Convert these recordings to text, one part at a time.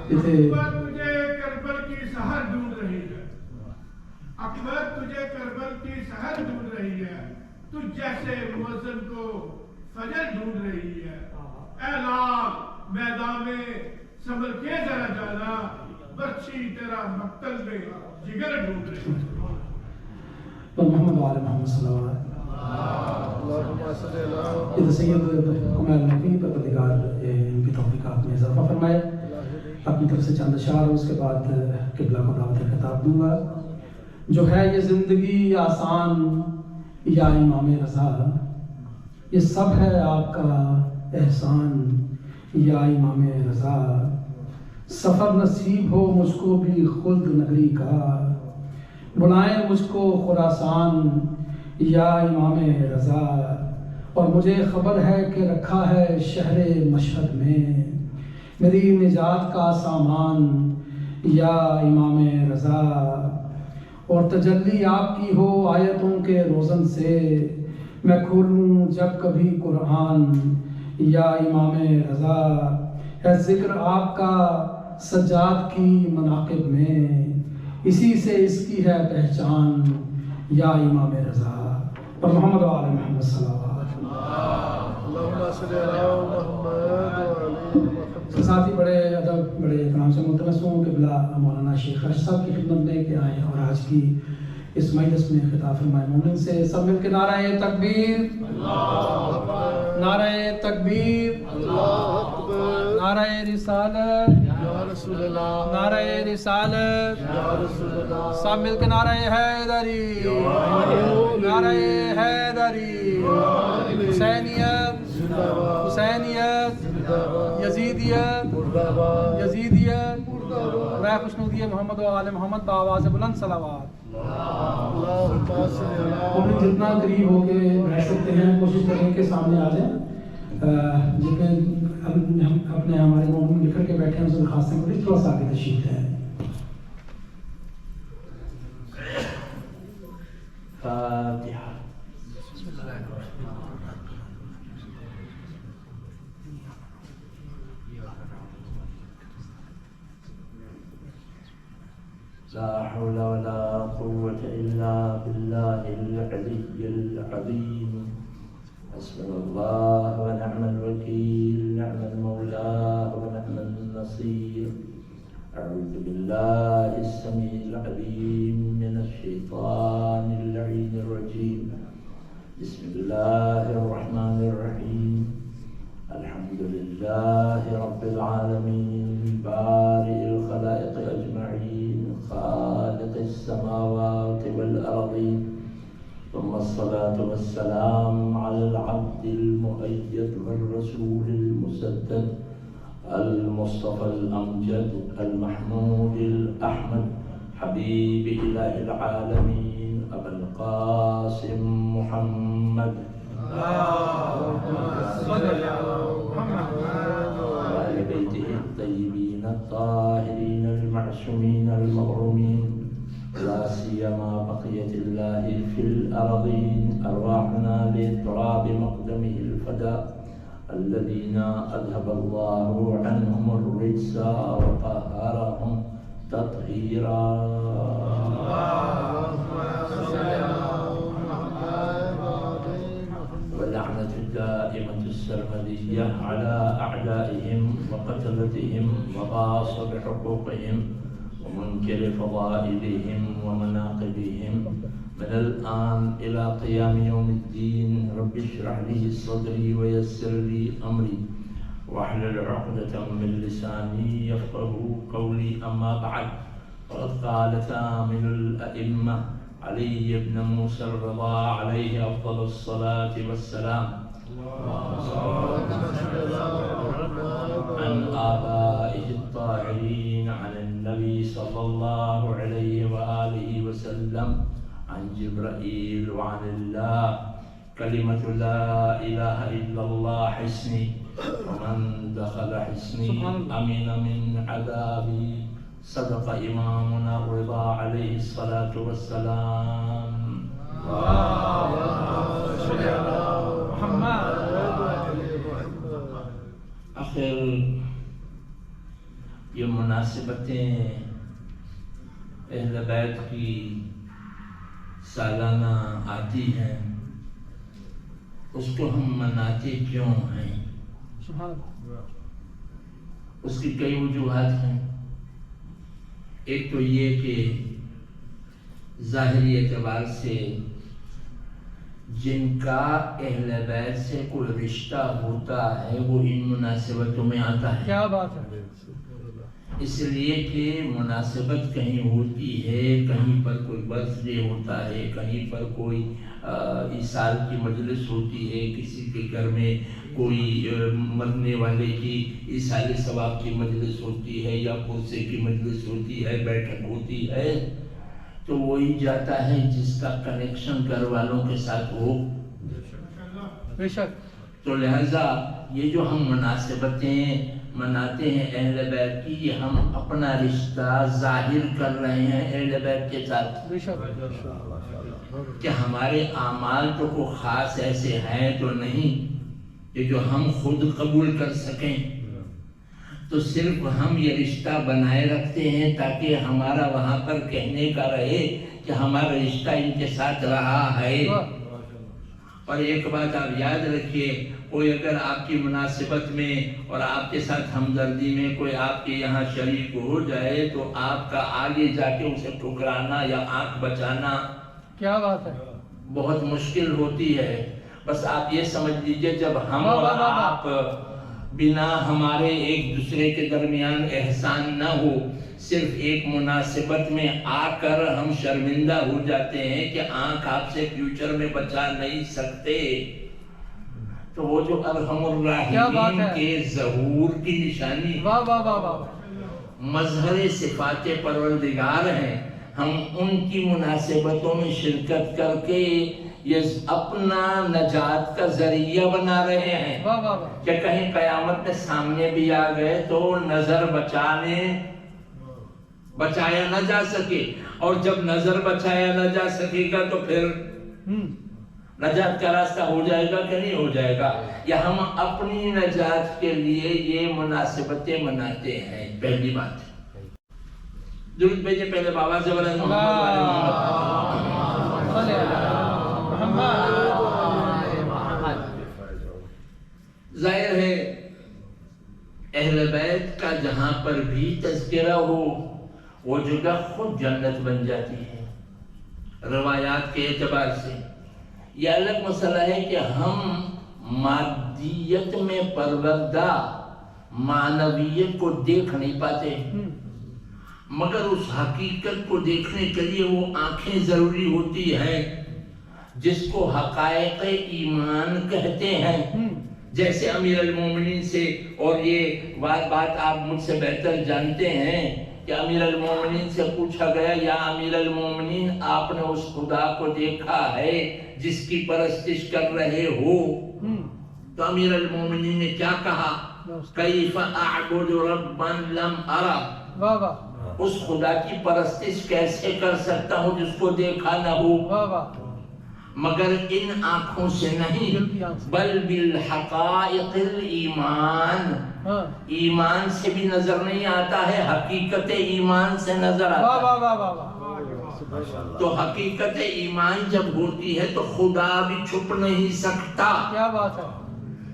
اکبر تجھے کربل کی سحر ڈھونڈ رہی ہے، اکبر تجھے کربل کی سحر ڈھونڈ رہی ہے، تو جیسے مؤذن کو فجر ڈھونڈ رہی ہے۔ اے لال میدان میں سنبھل کے ذرا جانا، برچھی تیرا مقتل میں جگر ڈھونڈ رہی ہے۔ محمد وعلی محمد صلی اللہ علیہ وسلم۔ سید کمال نبی پروردگار ان کی توفیقات میں اضافہ فرمائے۔ اپنی طرف سے چند اشعار اور اس کے بعد قبلہ کو دعوت خطاب دوں گا۔ جو ہے یہ زندگی آسان یا امام رضا، یہ سب ہے آپ کا احسان یا امام رضا۔ سفر نصیب ہو مجھ کو بھی خلد نگری کا، بلائیں مجھ کو خراسان یا امام رضا۔ اور مجھے خبر ہے کہ رکھا ہے شہر مشہد میں میری نجات کا سامان یا امام رضا۔ اور تجلی آپ کی ہو آیتوں کے روزن سے، میں کھولوں جب کبھی قرآن یا امام رضا۔ ہے ذکر آپ کا سجاد کی مناقب میں، اسی سے اس کی ہے پہچان یا امام رضا۔ اور محمد و آل محمد صلی اللہ علیہ وسلم۔ ساتھی بڑے ادب بڑے احترام سے ملتمس ہوں کہ بلا مولانا شیخ ارشد صاحب کی خدمت میں کہ آئیں اور آج کی اس مجلس میں خطاب فرمائے مومن سے سب مل کے نعرہ تکبیر، نعرہ تکبیر، نعرہ رسالت، نعرہ رسالت، سب مل کے نعرہ حیدری، نعرہ حیدری، حسینیت، حسینیت، یزیدیت، یزیدیت، برائے خوشنودی محمد و آل محمد بآواز بلند صلوات۔ ہم جتنا قریب ہو کے بیٹھ سکتے ہیں کوشش کریں کہ سامنے آ جائیں۔ جتنے ہم اپنے ہمارے مومن بکھر کے بیٹھے ہیں ان سے درخواست ہیں کہ تھوڑا سا آگے تشریف لائیں۔ فاتحہ۔ لا حول ولا قوة إلا بالله العلي العظيم۔ حسبنا الله ونعم الوكيل، نعم المولى ونعم النصير۔ أعوذ بالله السميع العليم من الشيطان اللعين الرجيم۔ بسم الله الرحمن الرحيم۔ الحمد لله رب العالمين، بارئ الخلائق أجمعين، خالق السماوات والأرضين، ثم الصلاة والسلام على العبد المؤيد والرسول المسدد المصطفى الأمجد المحمود الأحمد، حبيب إله العالمين، أبا القاسم محمد وآل بيته الطيبين الطاهرين المعصومين المغرومين، لا سيما بقية الله في الأرضين، أرواحنا لتراب مقدمه الفداء، الذين أذهب الله عنهم الرجس وطهرهم تطهيرا۔ واللعنة الدائمة السرمدية على أعدائهم وقتلتهم وغاصب حقوقهم ومنكر فضائلهم ومناقبهم من الآن إلى قيام يوم الدين۔ رب اشرح لي صدري ويسر لي أمري واحلل عقدة من لساني يفقه قولي، أما بعد، وقد قال ثامن الأئمة علي بن موسى الرضا عليه أفضل الصلاة والسلام عن آبائه الطاهرين عن النبي صلى الله عليه وآله وسلم عن جبرائيل وعن الله، كلمة لا إله إلا الله حسني، ومن دخل حسني أمن من عذابي، صدق إمامنا الرضا عليه الصلاة والسلام۔ آخر یہ مناسبتیں اہل بیت کی سالانہ آتی ہیں، اس کو ہم مناتے کیوں ہیں؟ اس کی کئی وجوہات ہیں۔ ایک تو یہ کہ ظاہری اعتبار سے جن کا اہل بیت سے کوئی رشتہ ہوتا ہے وہ ان مناسبتوں میں آتا ہے۔ کیا بات ہے! اس لیے کہ مناسبت کہیں ہوتی ہے، کہیں پر کوئی برتھ ڈے ہوتا ہے، کہیں پر کوئی ایصال کی مجلس ہوتی ہے، کسی کے گھر میں کوئی مرنے والے کی ایصال ثواب کی مجلس ہوتی ہے یا پرسے کی مجلس ہوتی ہے، بیٹھک ہوتی ہے، تو وہی جاتا ہے جس کا کنیکشن گھر والوں کے ساتھ ہو۔ بے شک۔ تو لہذا یہ جو ہم مناسبتیں مناتے ہیں اہل بیت کی، یہ ہم اپنا رشتہ ظاہر کر رہے ہیں اہل بیت کے ساتھ، بے شک۔ کہ ہمارے اعمال تو کوئی خاص ایسے ہیں تو نہیں کہ جو ہم خود قبول کر سکیں، تو صرف ہم یہ رشتہ بنائے رکھتے ہیں تاکہ ہمارا وہاں پر کہنے کا رہے کہ ہمارا رشتہ ان کے ساتھ رہا ہے۔ اور ایک بات آپ یاد رکھیے، کوئی اگر آپ کی مناسبت میں اور آپ کے ساتھ ہمدردی میں کوئی آپ کے یہاں شریک ہو جائے تو آپ کا آگے جا کے اسے ٹھکرانا یا آنکھ بچانا کیا بات ہے! بہت مشکل ہوتی ہے۔ بس آپ یہ سمجھ لیجئے جب ہم اور آپ بنا ہمارے ایک دوسرے کے درمیان احسان نہ ہو، صرف ایک مناسبت میں آ کر ہم شرمندہ ہو جاتے ہیں کہ آنکھ آپ سے فیوچر میں بچا نہیں سکتے، تو وہ جو ارحم الراحمین کے ظہور کی نشانی مظہر صفات پروردگار ہیں، ہم ان کی مناسبتوں میں شرکت کر کے یہ اپنا نجات کا ذریعہ بنا رہے ہیں کہ کہیں قیامت میں سامنے بھی آ گئے تو نظر بچایا نہ جا سکے، اور جب نظر بچایا نہ جا سکے گا تو پھر نجات کا راستہ ہو جائے گا کہ نہیں ہو جائے گا؟ یا ہم اپنی نجات کے لیے یہ مناسبتیں مناتے ہیں۔ پہلی بات درود بھیجے پہلے بابا سے بلند ظاہر ہے اہل بیت کا جہاں پر بھی تذکرہ ہو وہ جگہ خود جنت بن جاتی ہے روایات کے اعتبار سے۔ یہ الگ مسئلہ ہے کہ ہم مادیت میں پروردہ معنویت کو دیکھ نہیں پاتے، مگر اس حقیقت کو دیکھنے کے لیے وہ آنکھیں ضروری ہوتی ہیں جس کو حقائق ایمان کہتے ہیں۔ جیسے امیر المومنین سے، اور یہ بات آپ مجھ سے بہتر جانتے ہیں کہ امیر المومنین سے پوچھا گیا یا امیر المومنین آپ نے اس خدا کو دیکھا ہے جس کی پرستش کر رہے ہو؟ تو امیر المومنین نے کیا کہا؟ کیف اعبد ربا لم ارى، اس خدا کی پرستش کیسے کر سکتا ہوں جس کو دیکھا نہ ہو؟ مگر ان آنکھوں سے نہیں بل بالحقائق الایمان، ایمان سے بھی نظر نہیں آتا ہے، حقیقت ایمان سے نظر آتا ہے۔ تو حقیقت ایمان جب ہوتی ہے تو خدا بھی چھپ نہیں سکتا۔ کیا بات ہے!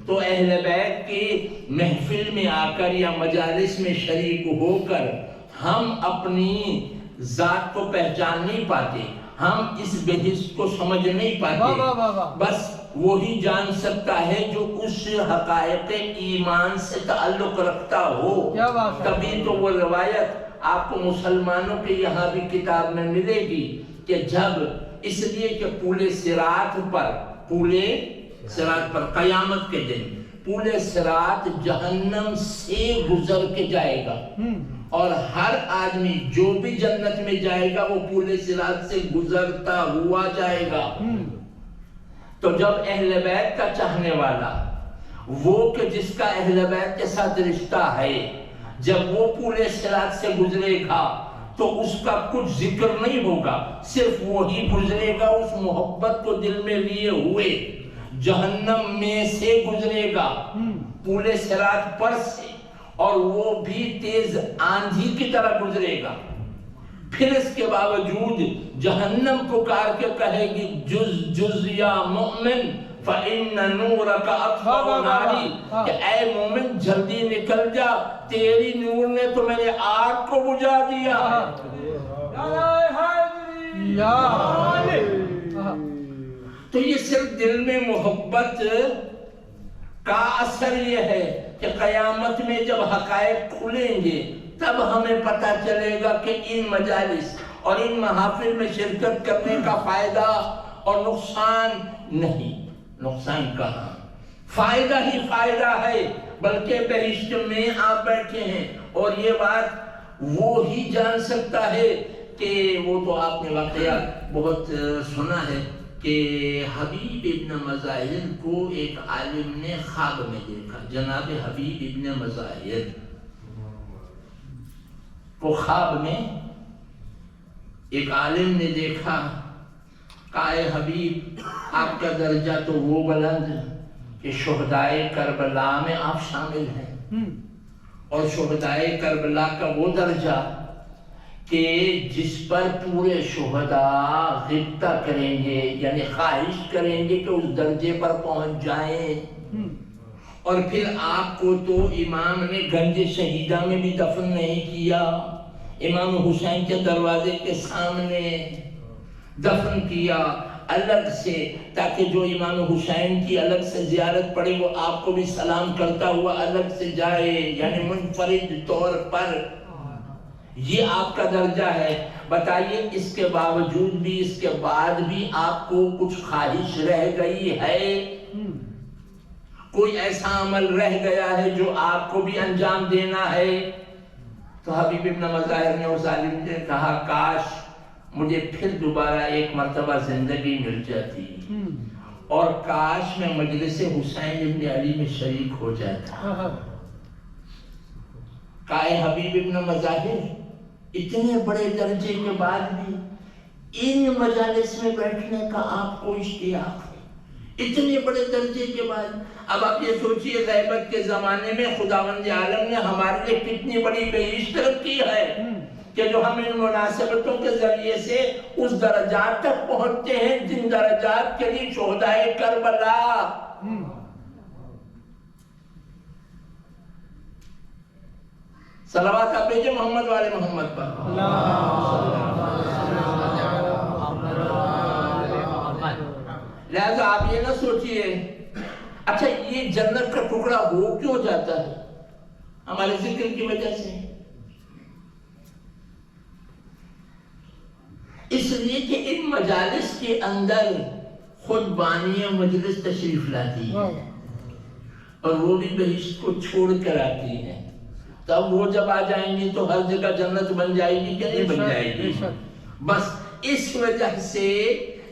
تو اہل بیت کی محفل میں آ کر یا مجالس میں شریک ہو کر ہم اپنی ذات کو پہچان نہیں پاتے، ہم اس بحث کو سمجھ نہیں پاتے، بس وہی جان سکتا ہے جو اس حقائق ایمان سے تعلق رکھتا ہو۔ تبھی تو وہ روایت آپ کو مسلمانوں کے یہاں بھی کتاب میں ملے گی کہ جب اس لیے کہ پورے صراط پر قیامت کے دن پورے صراط جہنم سے گزر کے جائے گا، اور ہر آدمی جو بھی جنت میں جائے گا وہ پورے صراط سے گزرتا ہوا جائے گا۔ تو جب اہل بیت کا چاہنے والا، وہ کہ جس کا اہل بیت کے ساتھ رشتہ ہے، جب وہ پورے صراط سے گزرے گا تو اس کا کچھ ذکر نہیں ہوگا، صرف وہی گزرے گا اس محبت کو دل میں لیے ہوئے، جہنم میں سے گزرے گا پورے صراط پر سے، اور وہ بھی تیز آندھی کی طرح گزرے گا. پھر اس کے باوجود جہنم پکار کے کہے گی جز جز یا مومن فَإِنَّ نُورَكَ أَطْفَأُ نَارِي, کہ اے مومن جلدی نکل جا, تیری نور نے تو میرے آگ کو بجھا دیا ہے. تو یہ صرف دل میں محبت کا اثر یہ ہے کہ قیامت میں جب حقائق کھلیں گے تب ہمیں پتہ چلے گا کہ ان مجالس اور ان محافل میں شرکت کرنے کا فائدہ اور نقصان نہیں. نقصان کہاں, فائدہ ہی فائدہ ہے, بلکہ بہشت میں آپ بیٹھے ہیں. اور یہ بات وہ ہی جان سکتا ہے کہ وہ تو آپ نے واقعہ بہت سنا ہے کہ حبیب ابن مظاہر کو ایک عالم نے خواب میں دیکھا. جناب حبیب ابن مظاہر کو خواب میں ایک عالم نے دیکھا. کہا اے حبیب, آپ کا درجہ تو وہ بلند کہ شہدائے کربلا میں آپ شامل ہیں, اور شہدائے کربلا کا وہ درجہ کہ جس پر پورے شہداء غبطہ کریں گے, یعنی خواہش کریں گے کہ اس درجے پر پہنچ جائیں. اور پھر آپ کو تو امام نے گنج شہیدہ میں بھی دفن نہیں کیا, امام حسین کے دروازے کے سامنے دفن کیا الگ سے, تاکہ جو امام حسین کی الگ سے زیارت پڑے وہ آپ کو بھی سلام کرتا ہوا الگ سے جائے, یعنی منفرد طور پر. یہ آپ کا درجہ ہے. بتائیے اس کے باوجود بھی, اس کے بعد بھی آپ کو کچھ خواہش رہ گئی ہے؟ کوئی ایسا عمل رہ گیا ہے جو آپ کو بھی انجام دینا ہے؟ تو حبیب ابن مظاہر نے اس عالم نے کہا کاش مجھے پھر دوبارہ ایک مرتبہ زندگی مل جاتی, اور کاش میں مجلس حسین ابن علی میں شریک ہو جاتا. کہا حبیب ابن مظاہر, اتنے بڑے درجے کے بعد بھی ان مجالس میں بیٹھنے کا آپ کو اشتیاق ہے, اتنے بڑے درجے کے بعد. اب آپ یہ سوچئے غیبت کے زمانے میں خداوند عالم نے ہمارے لیے کتنی بڑی بہشت رکھی ہے کہ جو ہم ان مناسبتوں کے ذریعے سے اس درجات تک پہنچتے ہیں جن درجات کے لیے شہدائے کربلا. صلوات آپ بھیجیں محمد والے محمد پر. لہذا آپ یہ نہ سوچئے اچھا یہ جنت کا ٹکڑا ہو کیوں جاتا ہے؟ ہمارے ذکر کی وجہ سے. اس لیے کہ ان مجالس کے اندر خود بانی مجلس تشریف لاتی ہے اور وہ بھی بہشت کو چھوڑ کر آتی ہے. تب وہ جب آ جائیں گی تو ہر جگہ جنت بن جائے گی کہ نہیں بن جائے گی؟ بس اس وجہ سے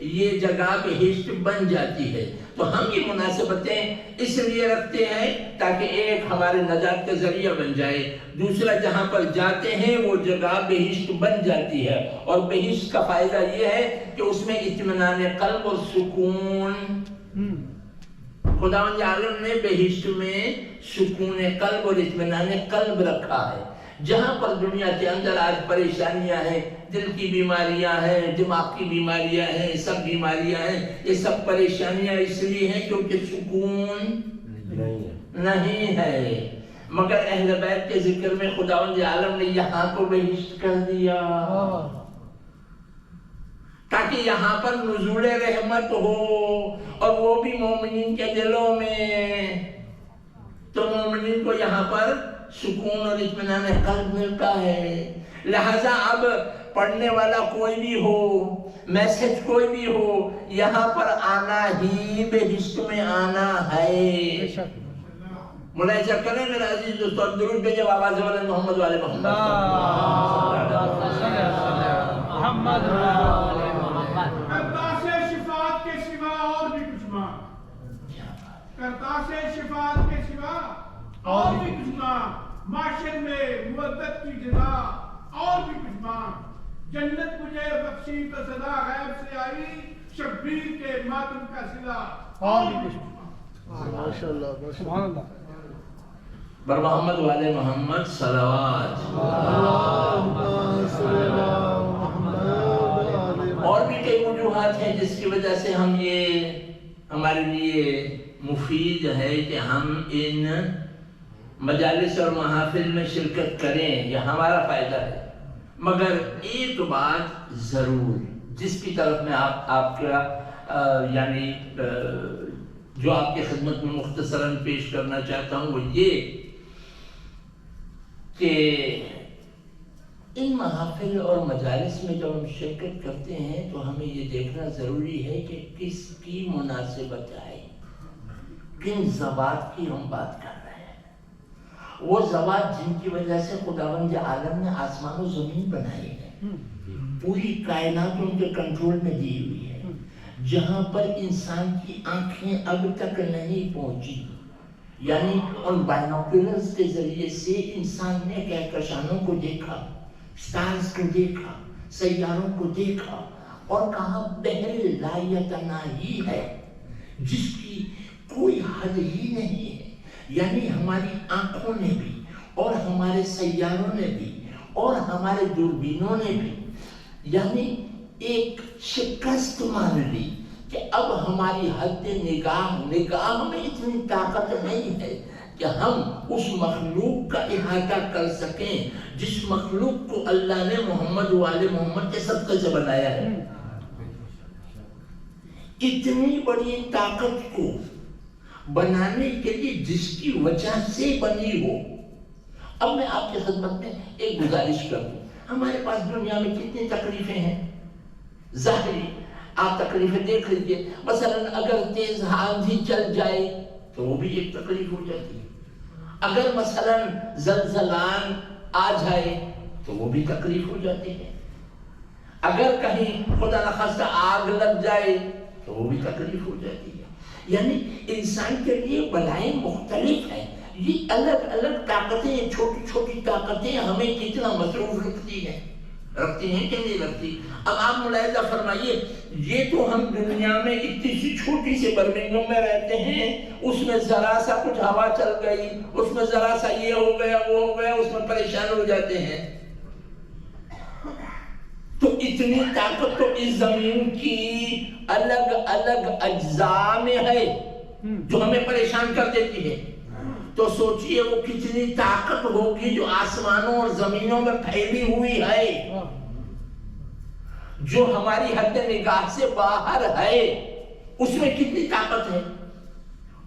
یہ جگہ بہشت بن جاتی ہے. تو ہم یہ مناسبتیں اس لیے رکھتے ہیں تاکہ ایک ہمارے نجات کا ذریعہ بن جائے, دوسرا جہاں پر جاتے ہیں وہ جگہ بہشت بن جاتی ہے. اور بہشت کا فائدہ یہ ہے کہ اس میں اطمینان قلب اور سکون, خداوند عالم نے بہشت میں سکون قلب اور اطمینان قلب رکھا ہے. جہاں پر دنیا کے اندر آج پریشانیاں ہیں, دل کی بیماریاں ہیں, دماغ کی بیماریاں ہیں, سب بیماریاں ہیں, یہ سب پریشانیاں اس لیے ہیں کیونکہ سکون نہیں ہے. مگر اہل بیت کے ذکر میں خداوند عالم نے یہاں کو بہشت کر دیا تاکہ یہاں پر نزول رحمت ہو, اور وہ بھی مومنین کے دلوں میں. تو مومنین کو یہاں پر سکون اور اطمینان قلب ملتا ہے. لہذا اب پڑھنے والا کوئی بھی ہو, میسج کوئی بھی ہو, یہاں پر آنا ہی بہشت میں آنا ہے. ملاحظہ کریں میرے عزیز دوستو, درود بھیجیں آواز والے محمد والے محمد. کرتاس شفاعت کے سوا اور بھی کچھ ماں, کرتاس شفاعت کے سوا اور بھی کچھ ماں, معاشر میں مودت کی جزا اور بھی کچھ ماں, جنت مجھے بخشی تو صدا غیب سے آئی, شبیر کے ماتم کا صدا اور بھی کچھ ماں. ماشاءاللہ. بر محمد والے محمد صلوات۔ اور بھی کئی وجوہات ہیں جس کی وجہ سے ہم یہ ہمارے لیے مفید ہے کہ ہم ان مجالس اور محافل میں شرکت کریں، یہ ہمارا فائدہ ہے۔ مگر ایک بات ضرور جس کی طرف میں آپ کا یعنی جو آپ کی خدمت میں مختصراً پیش کرنا چاہتا ہوں وہ یہ کہ ان محافل اور مجالس میں جب ہم شرکت کرتے ہیں تو ہمیں یہ دیکھنا ضروری ہے کہ کس کی مناسبت ہے، کن ذوات کی ہم بات کر رہے ہیں۔ وہ ذوات جن کی وجہ سے خداوند عالم نے آسمان و زمین بنائی ہے، پوری کائنات ان کے کنٹرول میں دی ہوئی ہے، جہاں پر انسان کی آنکھیں اب تک نہیں پہنچی، یعنی ان بائنوکولرز کے ذریعے سے انسان نے کہکشانوں کو دیکھا، سٹارز کو دیکھا، سیاروں کو دیکھا اور کہا بحر لا یتناہی ہے جس کی کوئی حد ہی نہیں ہے۔ یعنی ہماری آنکھوں نے بھی اور ہمارے سیاروں نے بھی اور ہمارے دوربینوں نے بھی یعنی ایک شکست مان لی کہ اب ہماری حد نگاہ میں اتنی طاقت نہیں ہے کہ ہم اس مخلوق کا احاطہ کر سکیں جس مخلوق کو اللہ نے محمد والے محمد کے صدقے سے بنایا ہے۔ اتنی بڑی طاقت کو بنانے کے لیے جس کی وجہ سے بنی ہو۔ اب میں آپ کی خدمت میں ایک گزارش کروں، ہمارے پاس دنیا میں کتنی تکلیفیں ہیں، ظاہری آپ تکلیفیں دیکھ لیجئے، مثلا اگر تیز آندھی چل جائے تو وہ بھی ایک تکلیف ہو جاتی ہے، اگر مثلا زلزلان آ جائے تو وہ بھی تکلیف ہو جاتی ہے، اگر کہیں خدا نخواستہ آگ لگ جائے تو وہ بھی تکلیف ہو جاتی ہے۔ یعنی انسان کے لیے بلائیں مختلف ہیں، یہ الگ الگ طاقتیں، چھوٹی چھوٹی طاقتیں ہمیں کتنا مصروف رکھتی ہیں کہ نہیں رکھتی۔ اب آپ ملاحظہ فرمائیے، یہ تو ہم دنیا میں اتنی سی چھوٹی سی برمنگھم میں رہتے ہیں، اس میں ذرا سا کچھ ہوا چل گئی، اس میں ذرا سا یہ ہو گیا وہ ہو گیا، اس میں پریشان ہو جاتے ہیں۔ تو اتنی طاقت تو اس زمین کی الگ الگ اجزاء میں ہے جو ہمیں پریشان کر دیتی ہے، تو سوچئے وہ کتنی طاقت ہوگی جو آسمانوں اور زمینوں میں پھیلی ہوئی ہے، جو ہماری حد نگاہ سے باہر ہے، اس میں کتنی طاقت ہے۔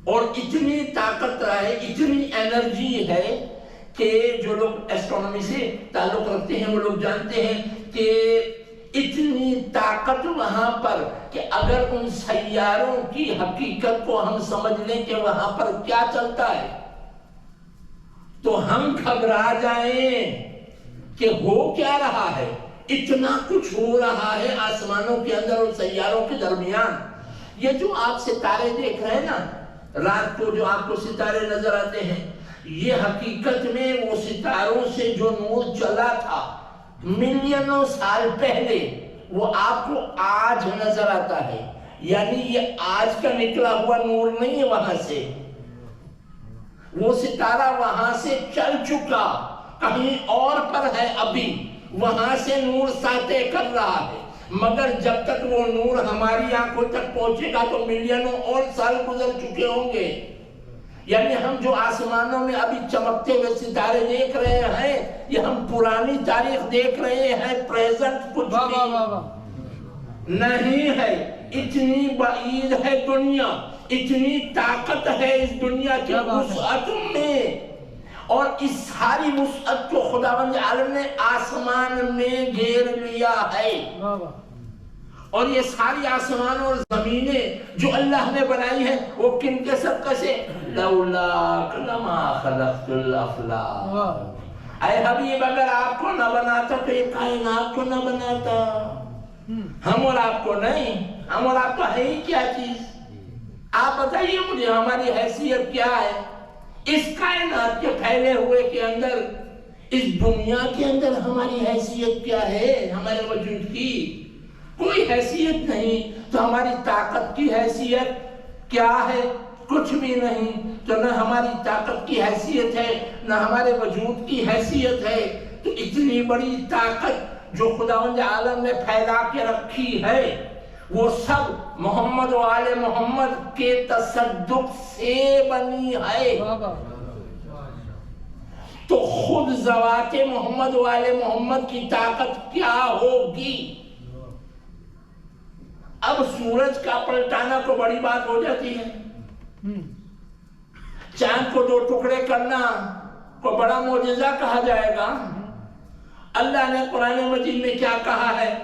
اور اتنی طاقت ہے، اتنی انرجی ہے کہ جو لوگ ایسٹرونومی سے تعلق رکھتے ہیں وہ لوگ جانتے ہیں کہ اتنی طاقت وہاں پر کہ اگر ان سیاروں کی حقیقت کو ہم سمجھ لیں کہ وہاں پر کیا چلتا ہے تو ہم گھبرا جائیں کہ ہو کیا رہا ہے، اتنا کچھ ہو رہا ہے آسمانوں کے اندر اور سیاروں کے درمیان۔ یہ جو آپ ستارے دیکھ رہے ہیں نا، رات کو جو آپ کو ستارے نظر آتے ہیں، یہ حقیقت میں وہ ستاروں سے جو نور چلا تھا ملینوں سال پہلے، وہ آپ کو آج نظر آتا ہے۔ یعنی یہ آج کا نکلا ہوا نور نہیں ہے، وہاں سے وہ ستارہ وہاں سے چل چکا، کہیں اور پر ہے، ابھی وہاں سے نور ساطع کر رہا ہے، مگر جب تک وہ نور ہماری آنکھوں تک پہنچے گا تو ملینوں اور سال گزر چکے ہوں گے۔ یعنی ہم جو آسمانوں میں ابھی چمکتے ہوئے ستارے دیکھ رہے ہیں، یہ ہم پرانی تاریخ دیکھ رہے ہیں، پریزنٹ کچھ بھی نہیں ہے۔ اتنی بعید ہے دنیا، اتنی طاقت ہے اس دنیا کی وسعت میں، اور اس ساری وسعت کو خداوند عالم نے آسمان میں گھیر لیا ہے۔ اور یہ ساری آسمان اور زمینیں جو اللہ نے بنائی ہیں وہ کن کے صدقے سے؟ لولاک لما خلقت الافلاک۔ اے حبیب، اگر آپ کو نہ بناتا تو یہ کائنات کو نہ بناتا، ہم اور آپ کو نہیں، ہم اور آپ کو ہے ہی کیا چیز؟ آپ بتائیے مجھے ہماری حیثیت کیا ہے اس کائنات کے پھیلے ہوئے کے اندر، اس دنیا کے اندر ہماری حیثیت کیا ہے؟ ہمارے وجود کی کوئی حیثیت نہیں، تو ہماری طاقت کی حیثیت کیا ہے؟ کچھ بھی نہیں، تو نہ ہماری طاقت کی حیثیت ہے نہ ہمارے وجود کی حیثیت ہے، تو اتنی بڑی طاقت جو خداوند عالم نے پھیلا کے رکھی ہے وہ سب محمد و آل محمد کے تصدق سے بنی ہے۔ تو خود ذوات محمد و آل محمد کی طاقت کیا ہوگی؟ اب سورج کا پلٹانا کو بڑی بات ہو جاتی ہے، چاند کو دو ٹکڑے کرنا کو بڑا معجزہ کہا جائے گا۔ اللہ نے قرآن مجید میں کیا کہا ہے؟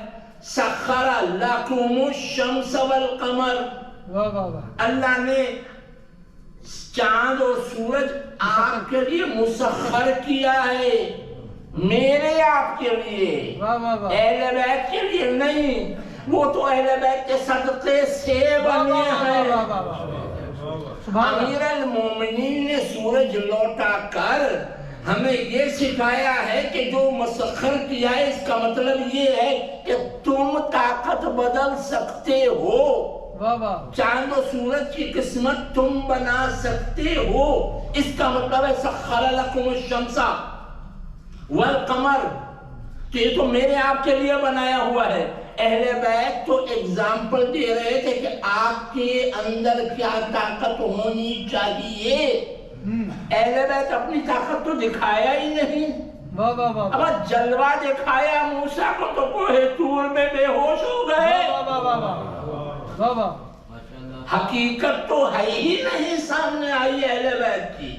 سخر لکم الشمس والقمر، اللہ نے چاند اور سورج آپ کے لیے مسخر کیا ہے، میرے آپ کے لیے، اہل بیت کے لیے نہیں، وہ تو اہل بیت کے صدقے سے بنے ہیں۔ امیر المومنین نے سورج لوٹا کر ہمیں یہ سکھایا ہے کہ جو مسخر کیا ہے اس کا مطلب یہ ہے کہ تم طاقت بدل سکتے ہو، چاند و سورج کی قسمت تم بنا سکتے ہو، اس کا مطلب ہے سخر لکم الشمس والقمر، تو یہ تو میرے آپ کے لیے بنایا ہوا ہے۔ اہل بیت تو ایگزامپل دے رہے تھے کہ آپ کے اندر کیا طاقت ہونی چاہیے، اہل بیت اپنی طاقت تو دکھایا ہی نہیں، اب جلوہ دکھایا موسیٰ کو تو کوہ طور میں بے ہوش ہو گئے، حقیقت تو ہے ہی نہیں سامنے آئی اہل بیت کی،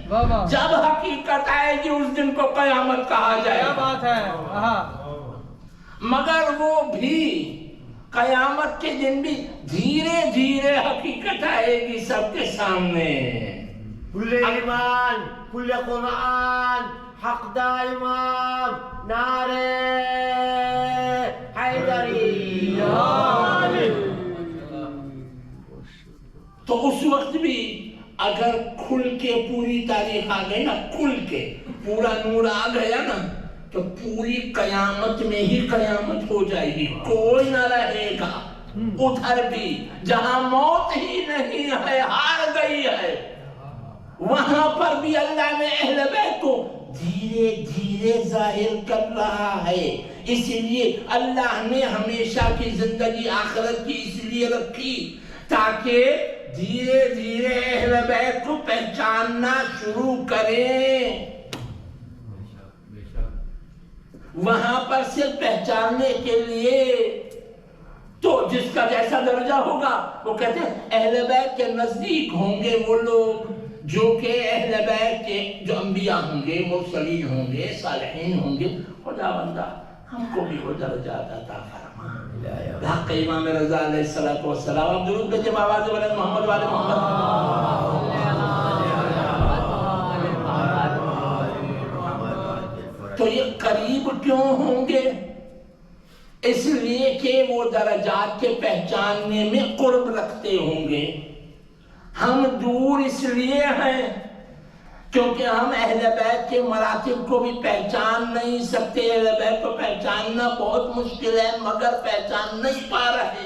جب حقیقت آئے گی اس دن کو قیامت کہا جائے گا، مگر وہ بھی قیامت کے دن بھی دھیرے دھیرے حقیقت آئے گی سب کے سامنے۔ کل ایمان، کل قرآن، حق دا امام، نعرہ حیدری، تو اس وقت بھی اگر کھل کے پوری تاریخ آ گئی نا، کھل کے پورا نور آ گیا نا، تو پوری قیامت میں ہی قیامت ہو جائے گی، کوئی نہ رہے گا ادھر بھی، جہاں موت ہی نہیں ہے، ہار گئی ہے، وہاں پر بھی اللہ نے اہل بیت کو دھیرے دھیرے ظاہر کر رہا ہے۔ اس لیے اللہ نے ہمیشہ کی زندگی آخرت کی اس لیے رکھی تاکہ دھیرے دھیرے اہل بیت کو پہچاننا شروع کریں۔ وہاں پر صرف پہچاننے کے لیے تو جس کا جیسا درجہ ہوگا وہ کہتے ہیں اہل بیت کے نزدیک ہوں گے وہ لوگ جو کہ اہل بیت کے جو انبیاء ہوں گے، مرسلین ہوں گے، صالحین ہوں گے۔ خدا بندہ ہم کو بھی وہ درجات عطا فرما۔ حق امام رضا علیہ السلام، اب درود بھیجیں آواز بلند محمد والے محمد۔ تو یہ قریب کیوں ہوں گے؟ اس لیے کہ وہ درجات کے پہچاننے میں قرب رکھتے ہوں گے۔ ہم دور اس لیے ہیں کیونکہ ہم اہل بیت کے مراتب کو بھی پہچان نہیں سکتے، اہل بیت کو پہچاننا بہت مشکل ہے مگر پہچان نہیں پا رہے۔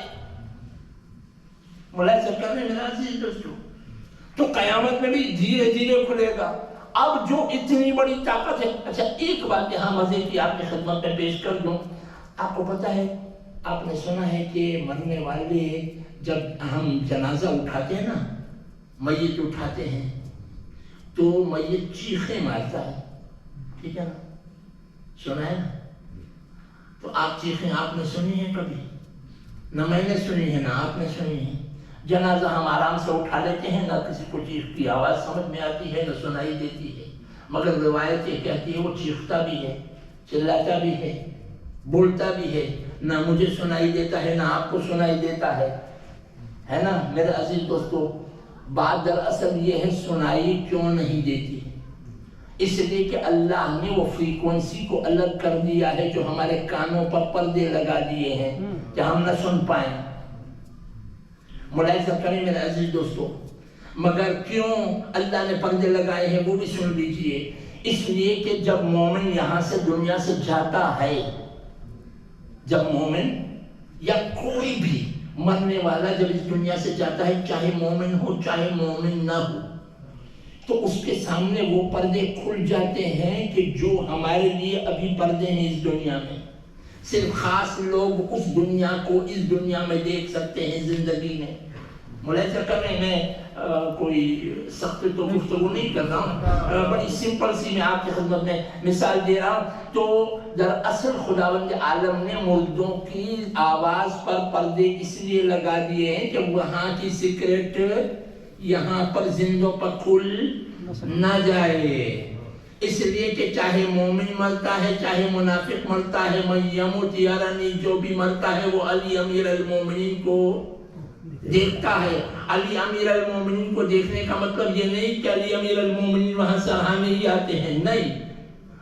مولا سرکار نے میرا عزیز دوستو، تو قیامت میں بھی دھیرے دھیرے کھلے گا۔ اب جو اتنی بڑی طاقت ہے، اچھا ایک بات یہاں مزے کی آپ کی خدمت میں پیش کر دوں۔ آپ کو پتا ہے، آپ نے سنا ہے کہ مرنے والے جب ہم جنازہ اٹھاتے ہیں نا، میت اٹھاتے ہیں تو میت چیخیں مارتا ہے، ٹھیک ہے نا، سنا ہے نا؟ تو آپ چیخیں آپ نے سنی ہے کبھی؟ نہ میں نے سنی ہے نہ آپ نے سنی ہے۔ جنازہ ہم آرام سے اٹھا لیتے ہیں، نہ کسی کو چیخ کی آواز سمجھ میں آتی ہے نہ سنائی دیتی ہے، مگر روایت یہ کہتی ہے وہ چیختا بھی ہے، چلاتا بھی ہے، بولتا بھی ہے، نہ مجھے سنائی دیتا ہے نہ آپ کو سنائی دیتا ہے نا میرے عزیز دوستو۔ بات دراصل یہ ہے سنائی کیوں نہیں دیتی، اس لیے کہ اللہ نے وہ فریکوینسی کو الگ کر دیا ہے جو ہمارے کانوں پر پردے لگا دیے ہیں کہ ہم نہ سن پائیں۔ ملاحظہ کریں میرے عزیز دوستو، مگر کیوں اللہ نے پردے لگائے ہیں وہ بھی سن لیجئے۔ اس لیے کہ جب مومن یہاں سے دنیا سے جاتا ہے، جب مومن یا کوئی بھی مرنے والا جب اس دنیا سے جاتا ہے، چاہے مومن ہو چاہے مومن نہ ہو، تو اس کے سامنے وہ پردے کھل جاتے ہیں کہ جو ہمارے لیے ابھی پردے ہیں اس دنیا میں، صرف خاص لوگ اس دنیا کو اس دنیا میں دیکھ سکتے ہیں زندگی میں۔ ملاحظہ کر رہے ہیں، میں کوئی سخت تو گفتگو نہیں کر رہا ہوں، بڑی سمپل سی میں آپ کی خدمت میں مثال دے رہا ہوں۔ تو دراصل خداوند عالم نے مردوں کی آواز پر پردے اس لیے لگا دیے ہیں کہ وہاں کی سیکرٹ یہاں پر زندوں پر کھل نہ جائے، اس لیے کہ چاہے مومن مرتا ہے چاہے منافق مرتا ہے، من یموت یرانی، جو بھی مرتا ہے وہ علی امیر المومنین کو دیکھتا ہے۔ علی امیر المومنین کو دیکھنے کا مطلب یہ نہیں کہ علی امیر المومنین وہاں سراہنے ہی آتے ہیں، نہیں،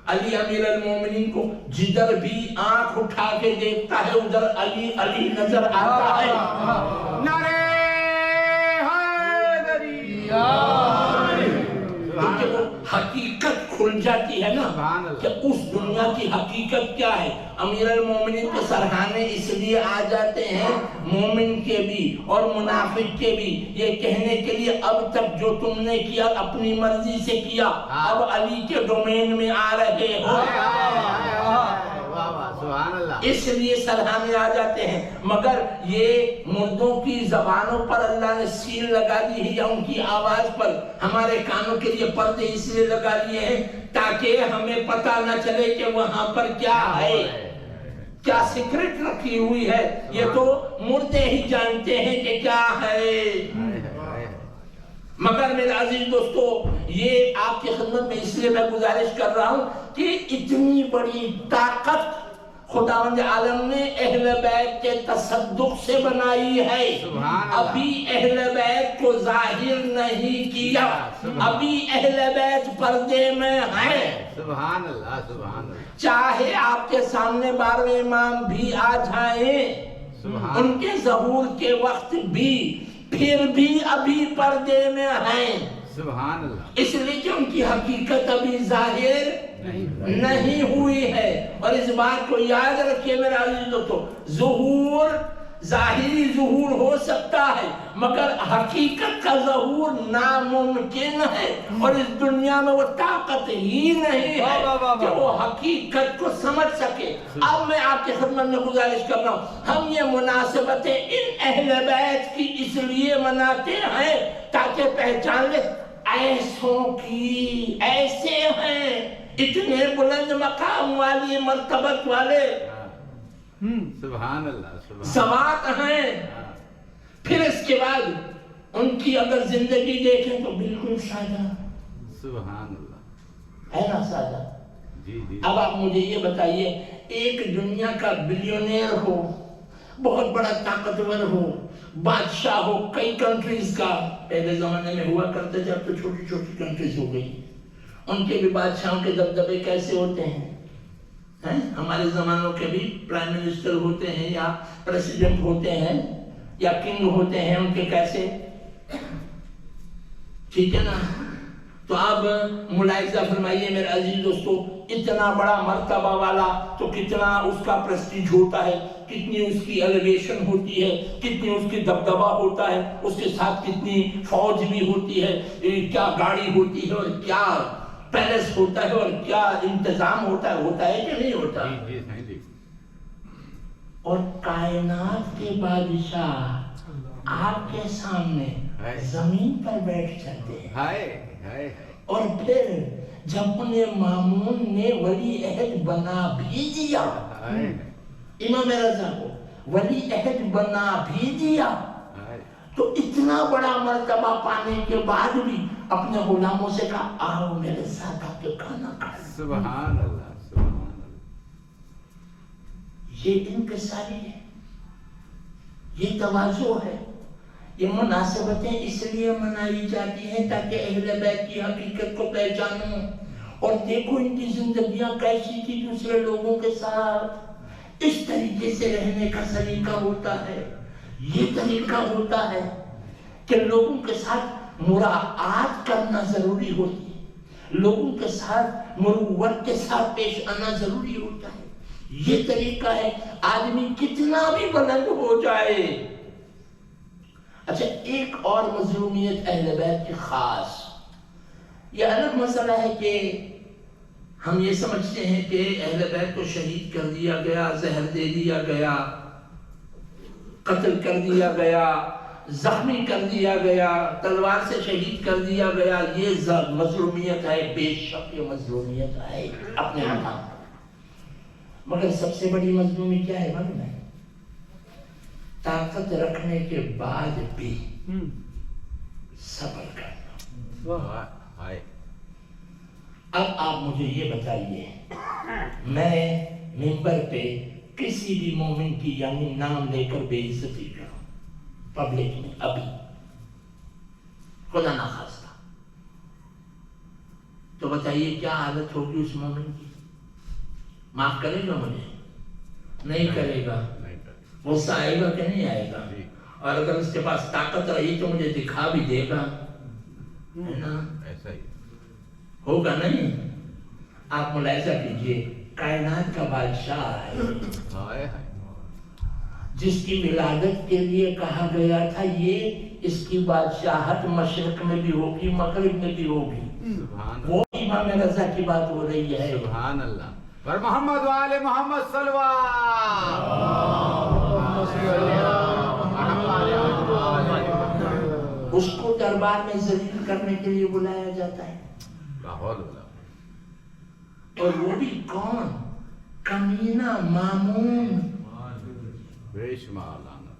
علی امیر المومنین کو جدھر بھی آنکھ اٹھا کے دیکھتا ہے ادھر علی علی نظر آتا ہے۔ نعرہ کیونکہ وہ حقیقت کھل جاتی ہے نا کہ اس دنیا کی حقیقت کیا ہے۔ امیر المومنین کے سرحانے اس لیے آ جاتے ہیں مومن کے بھی اور منافق کے بھی، یہ کہنے کے لیے اب تک جو تم نے کیا اپنی مرضی سے کیا، اب علی کے ڈومین میں آ رہے ہو، اس لیے سرحانے آ جاتے ہیں۔ مگر یہ مردوں کی زبانوں پر اللہ نے سیل لگا دی ہے یا ان کی آواز پر ہمارے کانوں کے لیے پردے اس لیے لگا دیے ہیں تاکہ ہمیں پتہ نہ چلے کہ وہاں پر کیا ہے، کیا سیکرٹ رکھی ہوئی ہے۔ یہ تو مردے ہی جانتے ہیں کہ کیا ہے۔ مگر میرے عزیز دوستو، یہ آپ کی خدمت میں اس لیے میں گزارش کر رہا ہوں کہ اتنی بڑی طاقت خداوند عالم نے اہل بیت کے تصدق سے بنائی ہے۔ ابھی اہل بیت کو ظاہر نہیں کیا، ابھی اہل بیت پردے میں ہیں۔ سبحان اللہ، سبحان اللہ۔ چاہے آپ کے سامنے 12 امام بھی آ جائیں ان کے ظہور کے وقت بھی، پھر بھی ابھی پردے میں ہیں، سبحان اللہ، اس لیے کہ ان کی حقیقت ابھی ظاہر نہیں ہوئی ہے۔ اور اس بات کو یاد رکھیے میرے عزیز دوستو، ظہور ظاہری ظہور ہو سکتا ہے مگر حقیقت کا ظہور ناممکن ہے، اور اس دنیا میں وہ طاقت ہی نہیں ہے کہ وہ حقیقت کو سمجھ سکے۔ اب میں آپ کی خدمت میں گزارش کر رہا ہوں، ہم یہ مناسبتیں ان اہل بیت کی اس لیے مناتے ہیں تاکہ پہچان لیں ایسوں کی ایسے ہیں، اتنے بلند مقام والی مرتبت والے سبحان اللہ، سماعت ہیں۔ پھر اس کے بعد ان کی اگر زندگی دیکھیں تو بالکل سادہ، سبحان اللہ، ہے نا سادہ۔ جی جی۔ اب آپ مجھے یہ بتائیے، ایک دنیا کا بلیونیر ہو، بہت بڑا طاقتور ہو، بادشاہ ہو کئی کنٹریز کا، پہلے زمانے میں ہوا کرتے تھے، اب تو چھوٹی چھوٹی کنٹریز ہو گئی، ان کے بھی بادشاہوں کے دبدبے کیسے ہوتے ہیں؟ ہمارے زمانوں کے بھی پرائم منسٹر ہوتے ہیں یا پریسیڈنٹ ہوتے ہیں یا کنگ ہوتے ہیں، ان کے کیسے، ٹھیک ہے نا؟ تو اب ملاحظہ فرمائیے میرے عزیز دوستو، اتنا بڑا مرتبہ والا تو کتنا اس کا پریسٹیج ہوتا ہے، کتنی اس کی ایلیویشن ہوتی ہے، کتنی اس کی دبدبہ ہوتا ہے، اس کے ساتھ کتنی فوج بھی ہوتی ہے، کیا گاڑی ہوتی ہے اور کیا پیلس ہوتا ہے اور کیا انتظام ہوتا ہے کہ نہیں ہوتا؟ اور کائنات کے بادشاہ آپ کے سامنے زمین پر بیٹھ جاتے ہیں، اور پھر جب انہیں مامون نے ولی عہد بنا بھی دیا، امام رضا کو ولی عہد بنا بھی دیا، تو اتنا بڑا مرتبہ پانے کے بعد بھی اپنے غلاموں سے کہا آؤ میرے ساتھ آ کے کھانا کھائیں۔ سبحان اللہ، سبحان اللہ۔ یہ انکساری ہے، یہ تواضع ہے، یہ مناسبتیں اس لیے منائی جاتی ہیں تاکہ اہل بیت کی حقیقت کو پہچانوں، اور دیکھو ان کی زندگیاں کیسی تھی دوسرے لوگوں کے ساتھ، اس طریقے سے رہنے کا سلیقہ ہوتا ہے، یہ طریقہ ہوتا ہے کہ لوگوں کے ساتھ مراعات کرنا ضروری ہوتی ہے، لوگوں کے ساتھ مروت کے ساتھ پیش آنا ضروری ہوتا ہے، یہ طریقہ ہے۔ آدمی کتنا بھی بلند ہو جائے اچھا ایک اور مظلومیت اہل بیت کی خاص، یہ الگ مسئلہ ہے کہ ہم یہ سمجھتے ہیں کہ اہل بیت کو شہید کر دیا گیا، زہر دے دیا گیا، قتل کر دیا گیا، زخمی کر دیا گیا، تلوار سے شہید کر دیا گیا، یہ مظلومیت ہے، بے شک یہ مظلومیت ہے اپنے مقام پر۔ مگر سب سے بڑی مظلومی کیا ہے معلوم ہے؟ طاقت رکھنے کے بعد بھی صبر کرنا۔ ہائے اب آپ مجھے یہ بتائیے، میں ممبر پہ کسی بھی مومن کی یعنی نام لے کر بے عزتی کروں پبلک میں، ابھی خدا نخواستہ، تو بتائیے کیا حالت ہوگی اس مومن کی؟ معاف کرے گا مجھے؟ نہیں کرے گا۔ غصہ آئے گا کہ نہیں آئے گا؟ اور اگر اس کے پاس طاقت رہی تو مجھے دکھا بھی دے گا، ہے نا؟ ایسا ہی ہوگا نہیں؟ آپ ملاحظہ کیجئے، کائنات کا بادشاہ ہے ہائے ہائے جس کی ولادت کے لیے کہا گیا تھا یہ اس کی بادشاہت مشرق میں بھی ہوگی مغرب میں بھی ہوگی، سبحان وہ امام رضا کی بات ہو رہی ہے۔ سبحان اللہ پر محمد والے محمد صلوات اس کو دربار میں ذلیل کرنے کے لیے بلایا جاتا ہے، لاہور والا اور وہ بھی کون؟ کمینہ مامون، بے شمار لعنت۔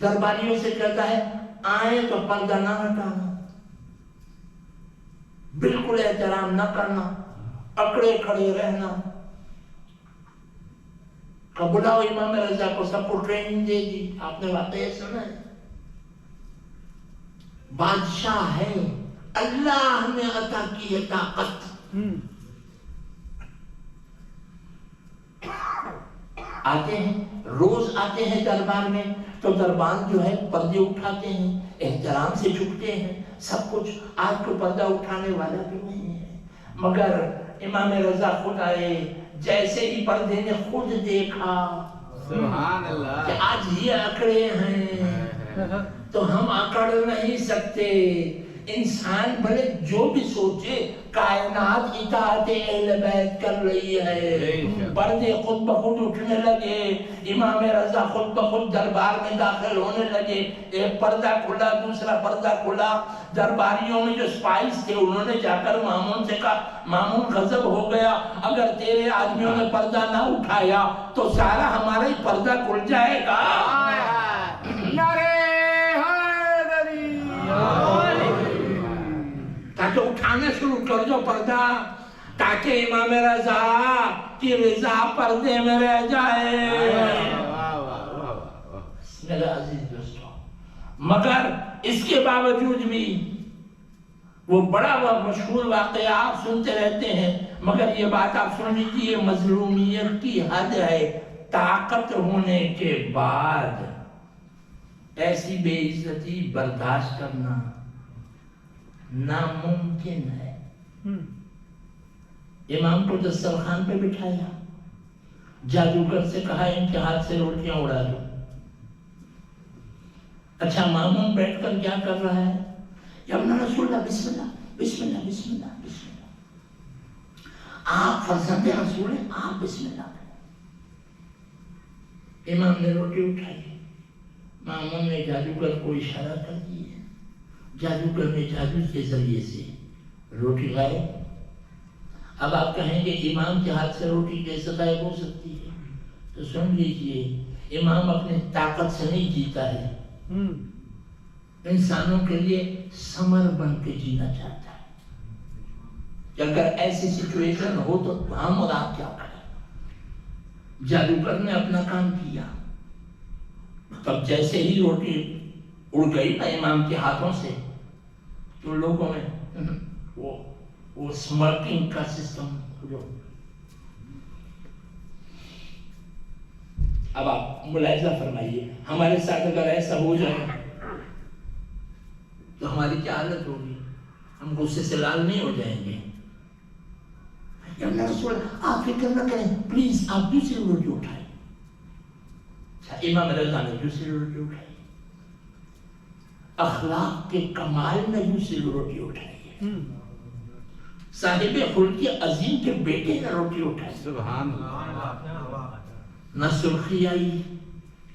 درباریوں سے کہتا ہے آئیں تو پردہ نہ ہٹانا، بالکل احترام نہ کرنا، اکڑے کھڑے رہنا۔ بلاؤ امام رضا کو، سب کو ٹریننگ دے دی۔ آپ نے واقعہ سنا ہے؟ بادشاہ ہے، اللہ نے عطا کی ہے طاقت۔ آتے ہیں، روز آتے ہیں دربار میں، تو دربان جو ہے پردے اٹھاتے ہیں، احترام سے جھکتے ہیں، سب کچھ۔ آج کو پردہ اٹھانے والا بھی نہیں ہے، مگر امام رضا خود آئے، جیسے ہی پردے نے خود دیکھا سبحان اللہ کہ آج یہ اکڑے ہیں تو ہم اکڑ نہیں سکتے۔ انسان بھلے جو بھی سوچے، کائنات اطاعت اہل بیت کر رہی ہے، پردے خود بخود اٹھنے لگے، امام رضا خود بخود دربار میں داخل ہونے لگے، ایک پردہ کھلا، دوسرا پردہ کھلا۔ درباریوں میں جو سپائس تھے انہوں نے جا کر مامون سے کہا، مامون غضب ہو گیا، اگر تیرے آدمیوں نے پردہ نہ اٹھایا تو سارا ہمارا ہی پردہ کھل جائے گا۔ تاکہ اٹھانا شروع کر دو پردہ، تاکہ امام رضا کی رضا پردے میں رہ جائے۔ میرا عزیز دوستو، مگر اس کے باوجود بھی وہ بڑا مشہور واقعہ آپ سنتے رہتے ہیں، مگر یہ بات آپ سن لیجیے، مظلومیت کی حد ہے، طاقت ہونے کے بعد ایسی بے عزتی برداشت کرنا ناممکن ہے۔ امام کو دسترخوان پہ بٹھایا، جادوگر سے کہا ان کے ہاتھ سے روٹیاں اڑا دو۔ اچھا مامون بیٹھ کر کیا کر رہا ہے؟ یا رسول اللہ بسم اللہ بسم اللہ بسم اللہ بسم اللہ، آپ فرزند رسول ہیں، آپ بسم اللہ کریں۔ امام نے روٹی اٹھائی، مامون نے جادوگر کو اشارہ کر دیا، جادوگر نے جادو کے ذریعے سے روٹی غائب۔ اب آپ کہیں گے امام کے ہاتھ سے روٹی کیسے غائب ہو سکتی ہے؟ تو سن لیجئے، امام اپنی طاقت سے نہیں جیتا ہے، انسانوں کے لیے ثمر بن کے جینا چاہتا ہے کہ اگر ایسی سچویشن ہو تو ہم اور آپ کیا کریں۔ جادوگر نے اپنا کام کیا، تب جیسے ہی روٹی اڑ گئی نا امام کے ہاتھوں سے، تو لوگوں میں وہ سمرکنگ کا سسٹم جو۔ اب آپ ملاحظہ فرمائیے، ہمارے ساتھ اگر ایسا ہو جائے تو ہماری کیا حالت ہوگی؟ ہم غصے سے لال نہیں ہو جائیں گے؟ یا اللہ رسول آپ فکر نہ کریں، پلیز آپ دوسری روٹی اٹھائیں۔ امام رضا نے دوسری روٹی اٹھائی، اخلاق کے کمال نے دوسری روٹی اٹھائی، صاحب خلق عظیم کے بیٹے نے روٹی اٹھائی، سبحان اللہ، نہ سرخی آئی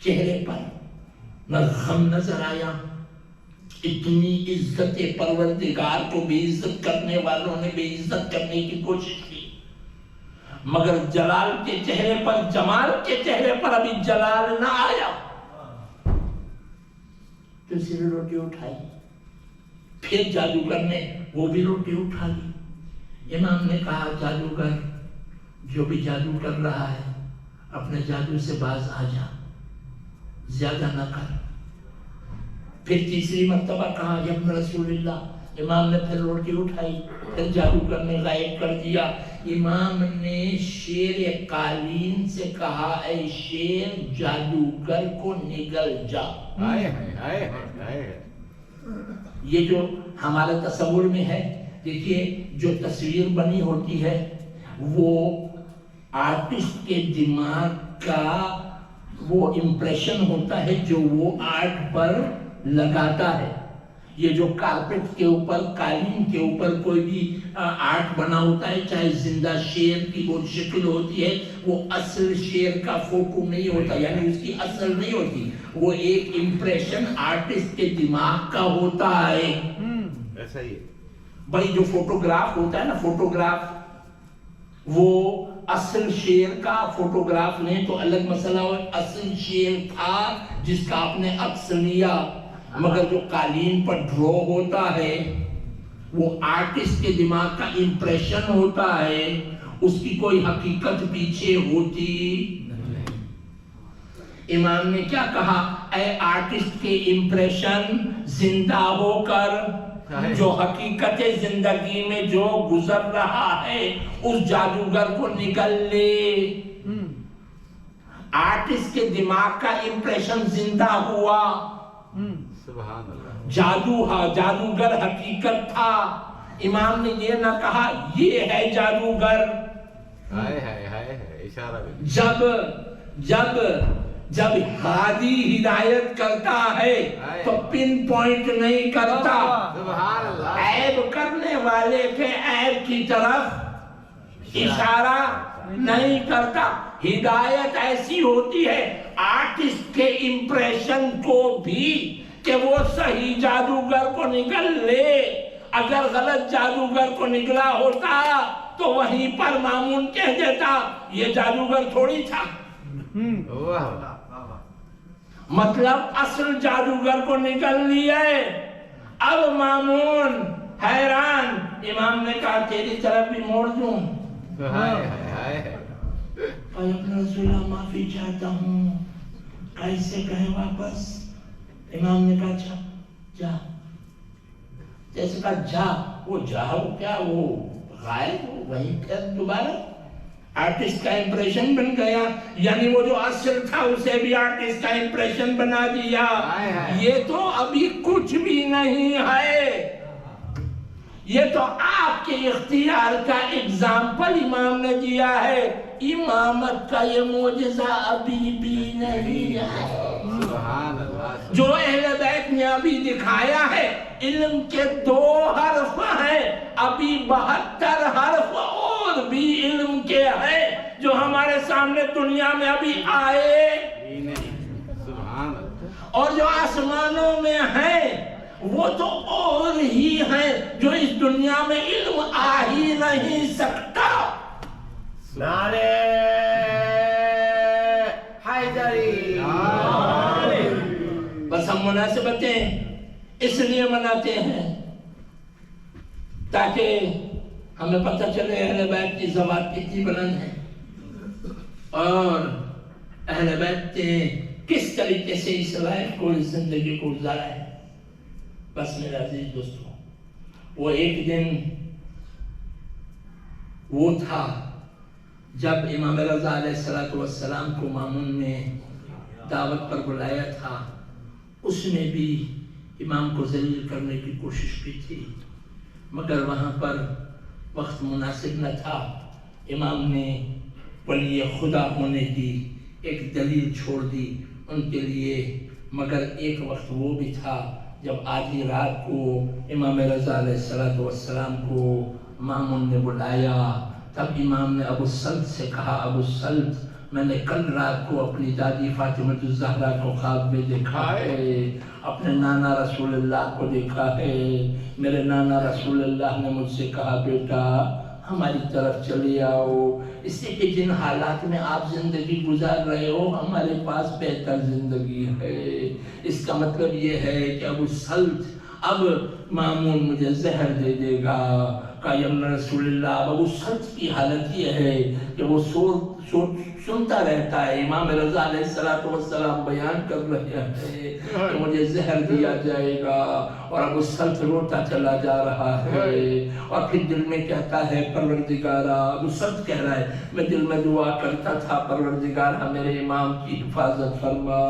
چہرے پر، نہ غم نظر آیا. اتنی عزت پروردگار کو بے عزت کرنے والوں نے بے عزت کرنے کی کوشش کی، مگر جلال کے چہرے پر، جمال کے چہرے پر ابھی جلال نہ آیا. دوسری روٹی اٹھائی، پھر جادوگر نے وہ بھی روٹی اٹھا لی. امام نے کہا جادوگر جو بھی جادو کر رہا ہے اپنے جادو سے باز آ جا، زیادہ نہ کر. پھر تیسری مرتبہ کہا یا ابن رسول اللہ. امام نے پھر روٹی اٹھائی، پھر جادوگر نے غائب کر دیا. امام نے شیر قالین سے کہا اے شیر جادوگر کو نگل جا. آئے آئے آئے. یہ جو ہمارے تصور میں ہے، دیکھیے جو تصویر بنی ہوتی ہے وہ آرٹسٹ کے دماغ کا وہ امپریشن ہوتا ہے جو وہ آرٹ پر لگاتا ہے. یہ جو کارپیٹ کے اوپر، قالین کے اوپر کوئی بھی آرٹ بنا ہوتا ہے، چاہے زندہ شیر کی وہ شکل ہوتی ہے، وہ اصل شیر کا فوٹو نہیں ہوتا، یعنی اس کی اصل نہیں ہوتی، وہ ایک امپریشن آرٹسٹ کے دماغ کا ہوتا ہے. ایسا ہی ہے بھائی جو فوٹوگراف ہوتا ہے نا، فوٹوگراف وہ اصل شیر کا فوٹوگراف نہیں تو الگ مسئلہ ہو. اصل شیر تھا جس کا آپ نے عکس لیا، مگر جو قالین پر ڈرا ہوتا ہے وہ آرٹسٹ کے دماغ کا امپریشن ہوتا ہے، اس کی کوئی حقیقت پیچھے ہوتی. امام نے کیا کہا؟ اے آرٹسٹ کے امپریشن زندہ ہو کر جو حقیقت زندگی میں جو گزر رہا ہے اس جادوگر کو نگل لے. آرٹسٹ کے دماغ کا امپریشن زندہ ہوا. سبحان اللہ. جادوگر حقیقت تھا. امام نے یہ نہ کہا یہ ہے جادوگر. ہائے ہائے ہائے اشارہ بھی. جب ہادی ہدایت کرتا ہے تو پن پوائنٹ نہیں کرتا. سبحان اللہ. عیب کرنے والے کے عیب کی طرف اشارہ نہیں کرتا. ہدایت ایسی ہوتی ہے آرٹسٹ کے امپریشن کو بھی کہ وہ صحیح جادوگر کو نگل لے. اگر غلط جادوگر کو نگلا ہوتا تو وہیں پر مامون کہہ دیتا یہ جادوگر تھوڑی تھا. مطلب اصل جادوگر کو نگل لیے. اب مامون حیران. امام نے کہا تیری طرف بھی موڑ دوں. اپنا رسول اللہ معافی چاہتا ہوں. کیسے کہیں واپس؟ امام نے کہا اچھا جا. جیسے کہا جا، وہ جا وہ کیا، وہ غائب ہو وہیں پھر دوبارہ. آرٹسٹ کا امپریشن بن گیا، یعنی وہ جو اصل تھا اسے بھی آرٹسٹ کا امپریشن بنا دیا. یہ تو ابھی کچھ بھی نہیں ہے، یہ تو آپ کے اختیار کا اگزامپل امام نے دیا ہے. امامت کا یہ معجزہ ابھی بھی نہیں ہے. سبحان اللہ. جو اہل بیت نے ابھی دکھایا ہے علم کے 2 حرف ہیں، ابھی 72 حرف اور بھی علم کے ہیں جو ہمارے سامنے دنیا میں ابھی آئے. سبحان اللہ. اور جو آسمانوں میں ہیں وہ تو اور ہی ہیں جو اس دنیا میں علم آ ہی نہیں سکتا. نعرہ حیدری. بس ہم مناسبتیں اس لیے مناتے ہیں تاکہ ہمیں پتہ چلے اہل بیت کی ذوات کتنی بلند ہے اور اہل بیت نے کس طریقے سے اس لائف کو، اس زندگی کو گزارا ہے. بس میرے عزیز دوستوں، وہ ایک دن وہ تھا جب امام رضا علیہ السلام کو مامون نے دعوت پر بلایا تھا. اس نے بھی امام کو ذلیل کرنے کی کوشش کی تھی، مگر وہاں پر وقت مناسب نہ تھا. امام نے ولی خدا ہونے کی ایک دلیل چھوڑ دی. ان کے لیے، مگر ایک وقت وہ بھی تھا جب آدھی رات کو امام رضا علیہ السلام کو مامون نے بلایا، تب امام نے ابو السلط سے کہا، ابو السلط میں نے کل رات کو اپنی دادی فاطمہ الزہرا کو خواب میں دیکھا ہے، اپنے نانا رسول اللہ کو دیکھا ہے، میرے نانا رسول اللہ نے مجھ سے کہا بیٹا ہماری طرف چلے آؤ، اس لیے کہ جن حالات میں آپ زندگی گزار رہے ہو ہمارے پاس بہتر زندگی ہے۔ اس کا مطلب یہ ہے کہ ابو السلط اب مامون مجھے زہر دے دے گا۔ کہا یا رسول اللہ، ابو السلط کی حالت یہ ہے کہ وہ سنتا رہتا ہے، امام رضا علیہ السلام بیان کر رہے ہیں کہ مجھے زہر دیا جائے گا، اور ابو السلط روتا چلا جا رہا ہے، اور پھر دل میں کہتا ہے پروردگارا، ابو السلط کہہ رہا ہے میں دل میں دعا کرتا تھا پروردگارا میرے امام کی حفاظت فرما۔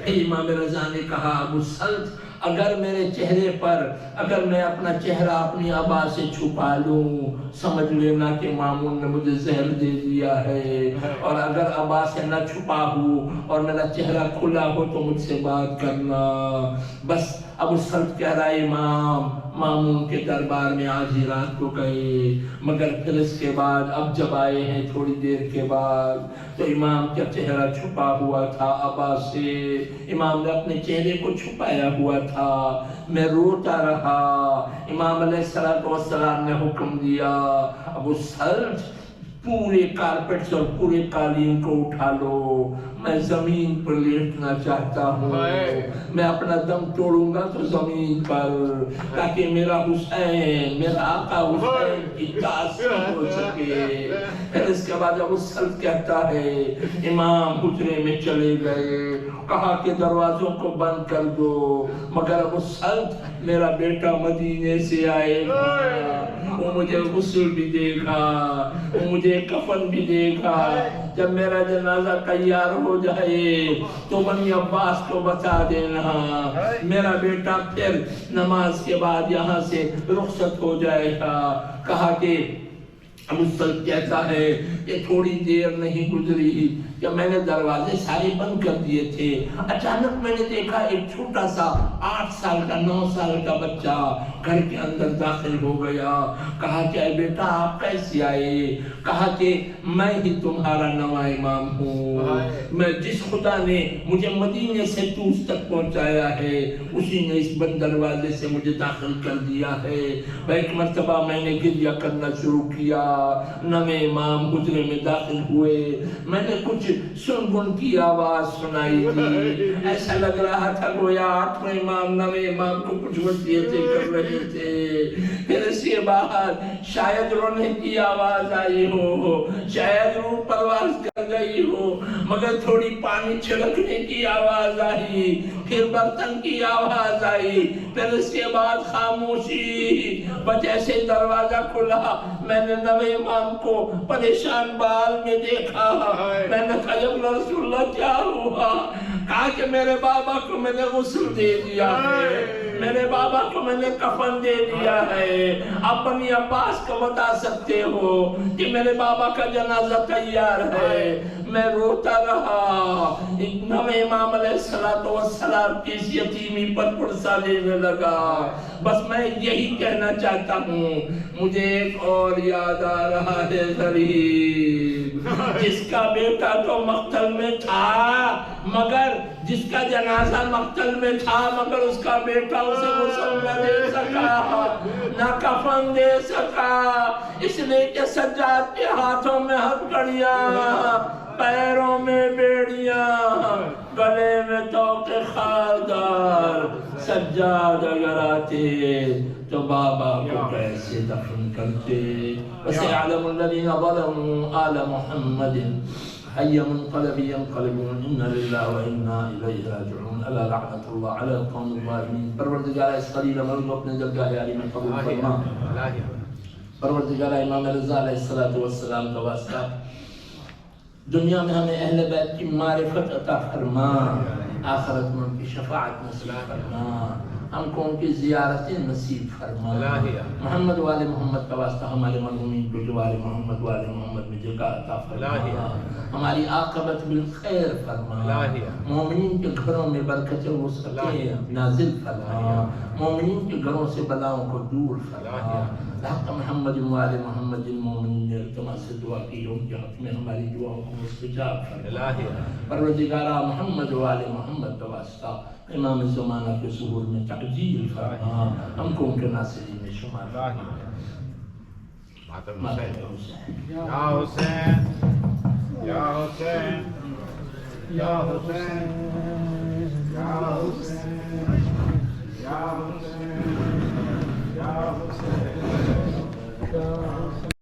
پھر امام رضا نے کہا ابو السلط اگر میرے چہرے پر، اگر میں اپنا چہرہ اپنی ابا سے چھپا لوں سمجھ لینا کہ مامون نے مجھے زہر دے دیا ہے، اور اگر ابا سے نہ چھپا ہوں اور میرا چہرہ کھلا ہو تو مجھ سے بات کرنا۔ بس ابو السلط کہہ رہا ہے امام مامون کے دربار میں آج ہی رات کو گئے، مگر پھر اس کے بعد اب جب آئے ہیں تھوڑی دیر کے بعد تو امام کا چہرہ چھپا ہوا تھا ابا سے، امام نے اپنے چہرے کو چھپایا ہوا تھا، میں روتا رہا۔ امام علیہ السلام نے حکم دیا ابو السلط پورے کارپیٹس اور پورے قالین کو اٹھا لو، میں زمین پر لیٹنا چاہتا ہوں، میں اپنا دم توڑوں گا تو زمین پر، تاکہ میرا حسین، میرا آقا حسین کی تعظیم ہو سکے۔ پھر اس کے بعد ابو السلط کہتا ہے امام حجرے میں چلے گئے، کہا کہ دروازوں کو بند کر دو، مگر ابو السلط میرا بیٹا مدینے سے آئے گا، وہ مجھے غسل بھی دے گا، وہ مجھے کفن بھی دے گا، جب میرا جنازہ تیار ہو جائے تو بنی عباس کو بتا دینا، میرا بیٹا پھر نماز کے بعد یہاں سے رخصت ہو جائے گا۔ کہا کہ ابو السلط کہتا ہے کہ تھوڑی دیر نہیں گزری کہ میں نے دروازے سارے بند کر دیے تھے، اچانک میں نے دیکھا ایک چھوٹا سا 8 سال کا 9 سال کا بچہ گھر کے اندر داخل ہو گیا۔ کہا کہ اے بیٹا آپ کیسے آئے؟ کہا کہ میں ہی تمہارا نواں امام ہوں، میں جس خدا نے مجھے مدینے سے توس تک پہنچایا ہے اسی نے اس بند دروازے سے مجھے داخل کر دیا ہے۔ ایک مرتبہ میں نے گریہ کرنا شروع کیا، نویں امام حجرے میں داخل ہوئے، میں نے کچھ سنگن کی آواز سنائی دی، ایسا لگ رہا تھا گویا 8ویں امام 9ویں امام کو کچھ وصیتیں کر رہے تھے۔ پھر اس کے بعد شاید رونے کی آواز آئی ہو، شاید روح پرواز کر گئی ہو، مگر تھوڑی پانی چھڑکنے کی آواز آئی، پھر برتن کی آواز آئی، پھر اس کے بعد خاموشی۔ جیسے دروازہ کھلا میں نے 9ویں امام کو پریشان بال میں دیکھا، میں نے کہا یا رسول اللہ کیا ہوا؟ کہا کہ میرے بابا کو میں نے غسل دے دیا ہے، میرے بابا کو میں نے کفن دے دیا ہے، آپ بنی عباس کو بتا سکتے ہو کہ میرے بابا کا جنازہ تیار ہے۔ میں روتا رہا، 9ویں امام علیہ السلام کی اس یتیمی پر پرسہ لینے لگا۔ بس میں یہی کہنا چاہتا ہوں، مجھے ایک اور یاد آ رہا ہے غریب، جس کا بیٹا تو مقتل میں تھا، مگر جس کا جنازہ مقتل میں تھا مگر اس کا بیٹا اسے غسل نہ دے سکا، نہ کفن دے سکا، اس لیے کہ سجاد کے ہاتھوں میں ہتھکڑیاں، پیروں میں بیڑیاں، گلے میں توق خاردار، سجاد اگر آتے تو بابا کو کیسے دفن کرتے؟ وَسَيَعْلَمُ الَّذِينَ ظَلَمُوا آلَ مُحَمَّدٍ حَيَّ مُنْقَلَبٍ يَنْقَلِبُونَ إِنَّ لِلَّهِ وَإِنَّا إِلَيْهِ رَاجِعُونَ أَلَا لَعْنَةُ اللَّهِ عَلَى الْقَوْمِ الظَّالِمِينَ۔ پروردگار اس قلیل عمل کو اپنے درگاہ عالی میں قبول فرما۔ پروردگار امام رضا علیہ السلام کا واسطہ دنیا میں ہمیں اہل بیت کی معرفت عطا فرما، آخرت میں ان کی شفاعت نصیب فرما۔ ہم کو ان کی زیارتیں نصیب فرما الہی محمد والے محمد کا واسطہ ہمارے مرحومین کو جو والے محمد میں جگہ عطا الہی فرما ہماری عاقبت بالخیر فرما الہی مومنین کے گھروں میں برکت و وسعت نازل فرما مومنین کے گھروں سے بلاؤں کو دور فرما حق محمد والے محمد المومنین نے التماس سے دعا کی ان کے حق میں ہماری دعاؤں کو مستجاب فرما الہی پروردگارہ محمد والے محمد کا واسطہ امام زمانہ کے ظہور میں تعجیل فرما ہم کو ان کے ناصرین میں شمار فرما ماتم ماتم حسین حسین یا حسین یا حسین یا حسین